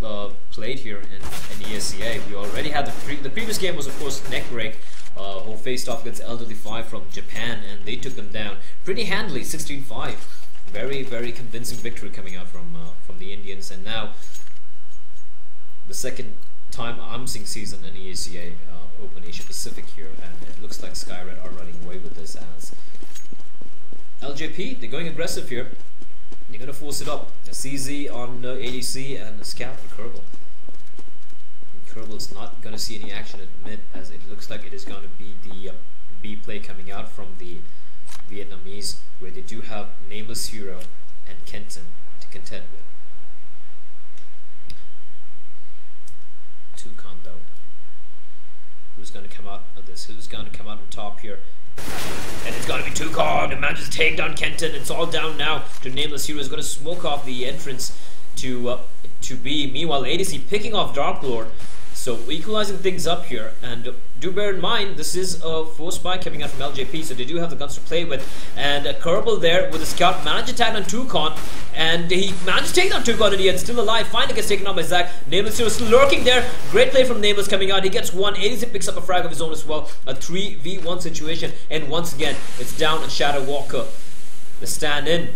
played here in ESEA. We already had the previous game was, of course, Neckbreak, who faced off against Elderly 5 from Japan, and they took them down pretty handily, 16-5. Very, very convincing victory coming out from the Indians. And now the second time I'm seeing season in ESEA Open Asia Pacific here, and it looks like Skyred are running away with this, as LJP, they're going aggressive here. They're going to force it up. A CZ on ADC and a Scout for Kerbal. Kerbal's not going to see any action at mid, as it looks like it is going to be the B play coming out from the Vietnamese, where they do have Nameless Hero and Kenton to contend with. Toucan, though. Who's going to come out of this? Who's going to come out on top here? And it's going to be Toucan. It manages to take down Kenton. It's all down now to Nameless Hero. Is going to smoke off the entrance to B. Meanwhile, ADC picking off Dark Lord. So equalizing things up here, and do bear in mind this is a force buy coming out from LJP, so they do have the guns to play with. And Kerbal there with a Scout managed to tag on Toucan, and he managed to take down Toucan in the end, still alive. Finally gets taken out by Zach. Nameless is still lurking there. Great play from Nameless coming out. He gets one. ADC picks up a frag of his own as well. A 3v1 situation, and once again it's down on Shadow Walker. The stand-in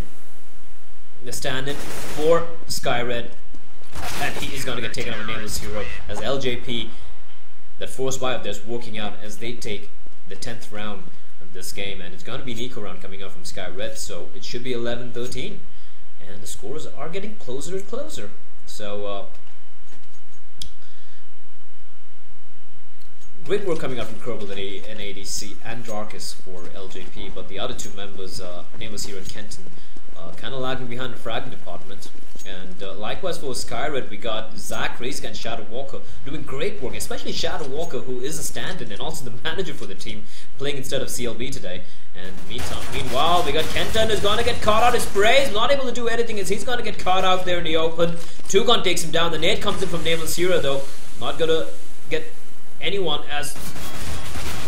for Skyred. And he is going to get taken out with Nameless Hero, as LJP, that force buy of theirs, working out as they take the 10th round of this game. And it's going to be an eco round coming out from Skyred, so it should be 11-13. And the scores are getting closer and closer. So, great work coming out from Kerbal and ADC and Darkus for LJP, but the other two members, Nameless Hero and Kenton, kind of lagging behind the fragment department. And likewise for Skyred, we got Zach, Crazy and Shadow Walker doing great work, especially Shadow Walker, who is a stand-in and also the manager for the team, playing instead of CLB today. And meanwhile, we got Kenton is going to get caught out. His spray is not able to do anything, as he's going to get caught out there in the open. Toucan takes him down. The nade comes in from Nameless Hero, though. Not going to get anyone, as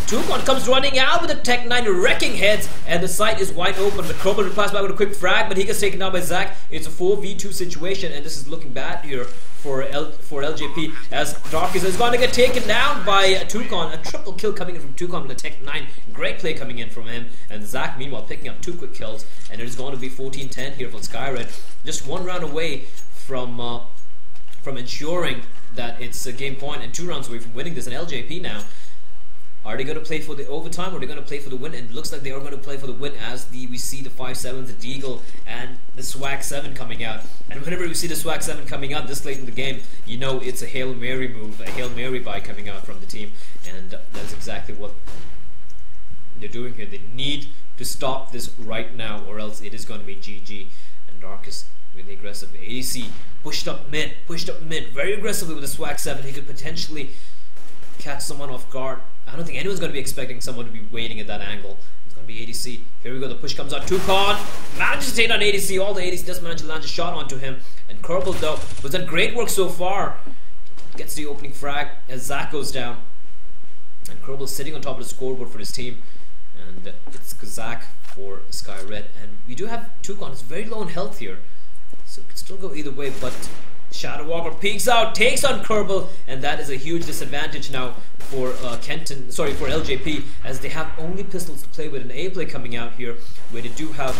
Toucan comes running out with a Tech 9, wrecking heads, and the site is wide open. But Kerbal replies back with a quick frag, but he gets taken down by Zach. It's a 4v2 situation, and this is looking bad here for LJP, as Darkus is going to get taken down by Toucan. A triple kill coming in from Toucan with a Tech 9. Great play coming in from him, and Zach meanwhile picking up 2 quick kills, and it is going to be 14-10 here for Skyred. Just 1 round away from ensuring that it's a game point, and 2 rounds away from winning this. And LJP now, are they going to play for the overtime, or are they going to play for the win? And it looks like they are going to play for the win, as we see the 5-7, the Deagle, and the Swag 7 coming out. And whenever we see the Swag 7 coming out this late in the game, you know it's a Hail Mary move, a Hail Mary buy coming out from the team. And that's exactly what they're doing here. They need to stop this right now, or else it is going to be GG. And Darkus really aggressive. ADC pushed up mid very aggressively with the Swag 7. He could potentially catch someone off guard. I don't think anyone's going to be expecting someone to be waiting at that angle. It's going to be ADC. Here we go. The push comes out. Tukon manages to take on ADC. All the ADC does manage to land a shot onto him. And Kerbal, though, was done great work so far. Gets the opening frag as Zach goes down. And Kerbal sitting on top of the scoreboard for his team. And it's Zach for Skyred. And we do have Tukon. It's very low in health here. So it could still go either way, but Shadow Walker peeks out, takes on Kerbal, and that is a huge disadvantage now for for LJP, as they have only pistols to play with. An A play coming out here, where they do have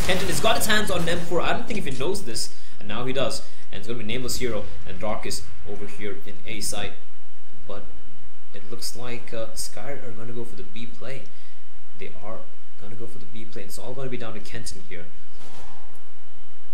Kenton has got his hands on M4. I don't think if he knows this, and now he does. And it's going to be Nameless Hero and Darkest over here in A site, but it looks like Skyred are going to go for the B play. They are going to go for the B play. It's all going to be down to Kenton here.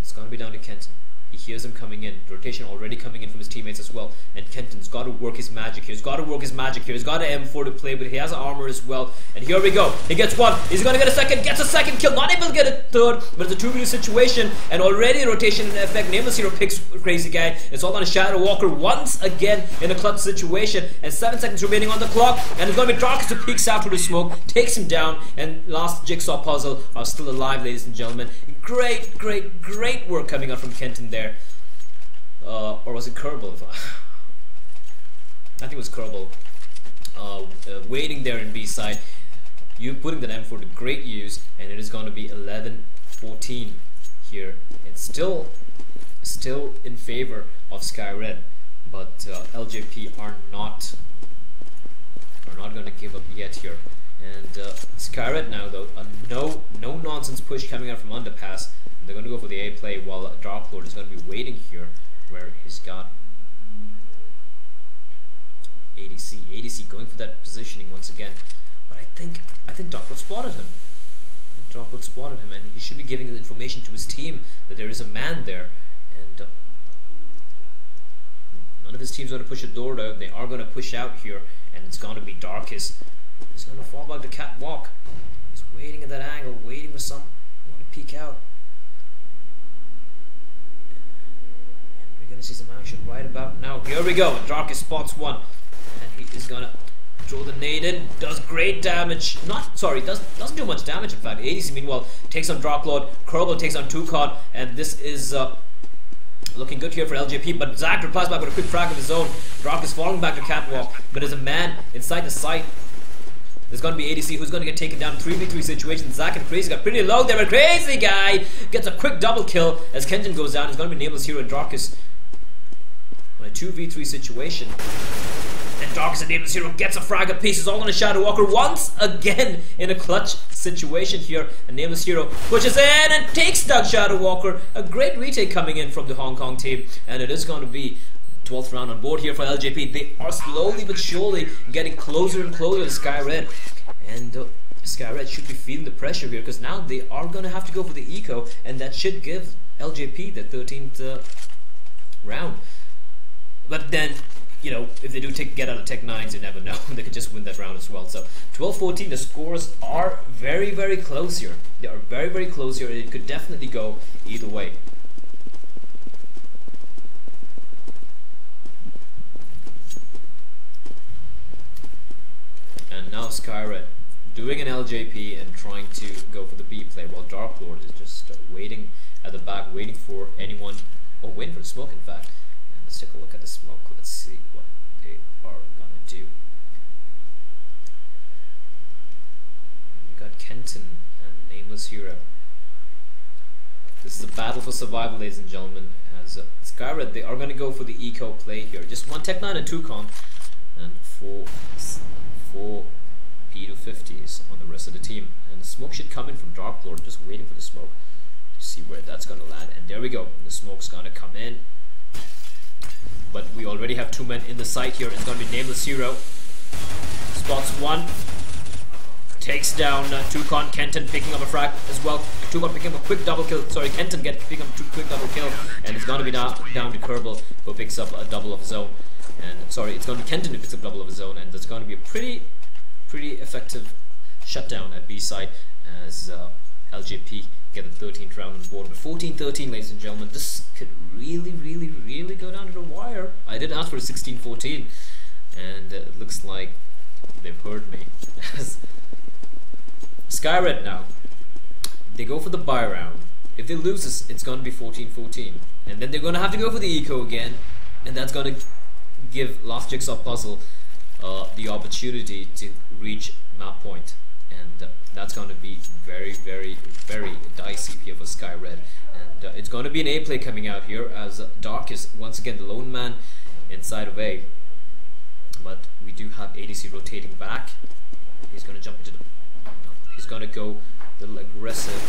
It's going to be down to Kenton. He hears him coming in. Rotation already coming in from his teammates as well. And Kenton's got to work his magic here. He's got to work his magic here. He's got an M4 to play, but he has armor as well. And here we go. He gets one. He's going to get a second. Gets a second kill. Not able to get a third, but it's a 2v2 situation. And already rotation in effect. Nameless Hero picks Crazy Guy. It's all on a Shadow Walker once again in a clutch situation. And 7 seconds remaining on the clock. And it's going to be Darkest who peeks out through the smoke. Takes him down. And Last Jigsaw Puzzle are still alive, ladies and gentlemen. Great, great, great work coming out from Kenton there. Or was it Kerbal? I think it was Kerbal. Waiting there in B side. You putting that M4 to great use, and it is going to be 11-14 here. It's still in favor of Skyred, but LJP are not going to give up yet here. And Skyred now, though, no nonsense push coming out from underpass. They're going to go for the A play, while Dark Lord is going to be waiting here, where he's got ADC going for that positioning once again. But I think Dark Lord spotted him. And he should be giving the information to his team that there is a man there. And none of his team's going to push a door though. They are going to push out here, and it's going to be Darkest. He's going to fall back the catwalk. He's waiting at that angle, waiting for someone to peek out. And we're going to see some action right about now. Here we go. Darkest spots one. And he is going to throw the nade in. Does great damage. Doesn't do much damage in fact. ADC meanwhile takes on Dark Lord. Kerbal takes on Tukon. And this is looking good here for LJP, but Zach replies back with a quick frag of his own. Darkest falling back to catwalk, but there's a man inside the site. There's going to be ADC who's going to get taken down. 3v3 situation. Zach and Crazy got pretty low there, but Crazy Guy gets a quick double kill as Kenton goes down. It's going to be Nameless Hero and Darkest on a 2v3 situation. And Darkest and Nameless Hero gets a frag of pieces all on a Shadow Walker once again in a clutch situation here. And Nameless Hero pushes in and takes down Shadow Walker. A great retake coming in from the Hong Kong team, and it is going to be 12th round on board here for LJP. They are slowly but surely getting closer and closer to Skyred, and Skyred should be feeling the pressure here, because now they are going to have to go for the eco, and that should give LJP the 13th round. But then, you know, if they do get out of Tech 9s, you never know. They could just win that round as well. So 12-14, the scores are very, very close here. They are very, very close here. It could definitely go either way. And now Skyred doing an LJP and trying to go for the B play, while Dark Lord is just waiting at the back, waiting for anyone, or waiting for the smoke in fact. And let's take a look at the smoke. Let's see what they are gonna do. We got Kenton and Nameless Hero. This is a battle for survival, ladies and gentlemen. As Skyred, they are gonna go for the eco play here. Just one Tech 9 and 2 con, and four P250s on the rest of the team. And the smoke should come in from Dark Lord, just waiting for the smoke to see where that's going to land. And there we go, the smoke's going to come in. But we already have 2 men in the site here. It's going to be Nameless Hero. Spots one. Takes down Tukon. Kenton picking up a frag as well. Tukon picking up a quick double kill. Sorry, Kenton picking up a quick double kill. And it's going to be down to Kerbal, who picks up a double of his own. And sorry, it's going to be Kenton who picks up double of his own, and there's going to be a pretty effective shutdown at B side as LJP get the 13th round on board. But 14-13, ladies and gentlemen, this could really go down to the wire. I did ask for a 16-14, and it looks like they've heard me. Skyred now, they go for the buy round. If they lose this, it's going to be 14-14, and then they're going to have to go for the eco again, and that's going to give LastJigsawPuzzle the opportunity to reach map point, and that's going to be very, very, very dicey here for Skyred. And it's going to be an A play coming out here as Dark is once again the lone man inside of A, but we do have ADC rotating back. He's going to jump into the... He's going to go a little aggressive,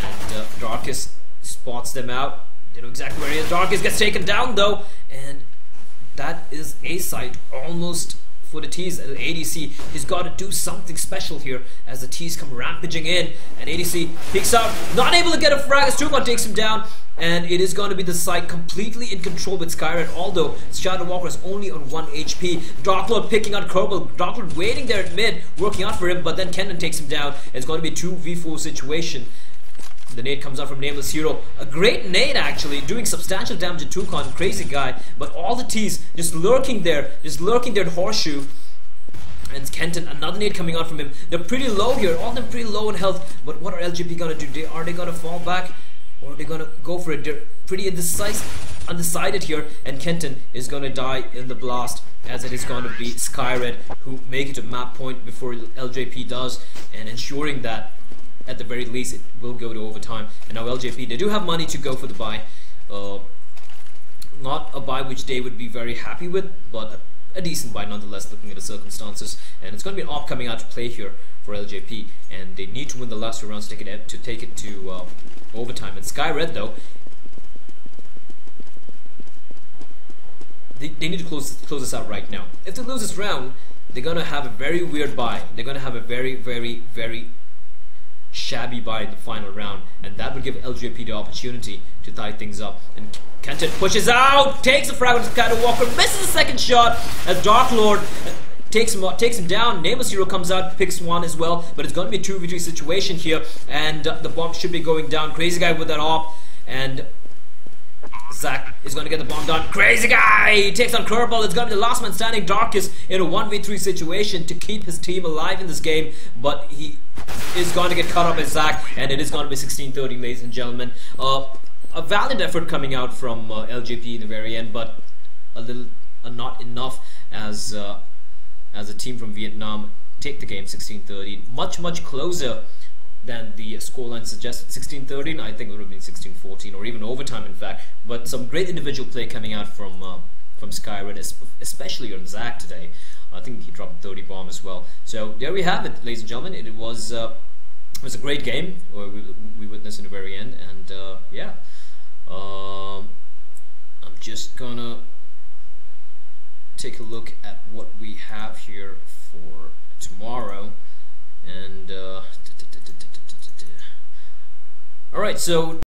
and Darkest spots them out. They know exactly where he is. Darkest gets taken down though, and that is A side almost for the T's. ADC, he's got to do something special here as the T's come rampaging in, and ADC peeks out, not able to get a frag as Tukon takes him down, and it is going to be the side completely in control with Skyred, although Shadow Walker is only on 1 HP. DarkLord picking out Kerbal, DarkLord waiting there at mid, working out for him, but then Kenton takes him down. It's going to be a 2v4 situation. The nade comes out from Nameless Hero. A great nade actually, doing substantial damage to Tukon, crazy guy, but all the T's just lurking there at Horseshoe. And Kenton, another nade coming out from him. They're pretty low here, all of them pretty low in health, but what are LGP gonna do? Are they gonna fall back, or are they gonna go for it? They're pretty undecided here, and Kenton is gonna die in the blast, as it is gonna be Skyred who make it to map point before LJP does, and ensuring that at the very least it will go to overtime. And now LJP, they do have money to go for the buy. Not a buy which they would be very happy with, but a decent buy nonetheless, looking at the circumstances. And it's going to be an AWP coming out to play here for LJP, and they need to win the last 2 rounds to take it to overtime. And Skyred though, they need to close this out right now. If they lose this round, they're going to have a very weird buy. They're going to have a very, very, very shabby buy in the final round, and that would give LGP the opportunity to tie things up. And Kenton pushes out, takes a frag with Shadow Walker, misses the second shot as DarkLord takes him down. Nameless Hero comes out, picks one as well, but it's going to be a 2v3 situation here, and the bomb should be going down. Crazy guy with that AWP, and Zach is going to get the bomb down. Crazy guy! He takes on Kerbal. It's going to be the last man standing. Darkest in a 1v3 situation to keep his team alive in this game, but he is going to get cut off by Zach, and it is going to be 16-13, ladies and gentlemen. A valiant effort coming out from LJP in the very end, but not enough as a team from Vietnam take the game 16-13. Much closer than the scoreline suggested. 16-13, I think it would have been 16-14 or even overtime in fact, but some great individual play coming out from Skyred, especially on Zach today. I think he dropped 30 bomb as well. So there we have it, ladies and gentlemen. It was a great game we witnessed in the very end, and yeah, I'm just gonna take a look at what we have here for tomorrow, and alright, so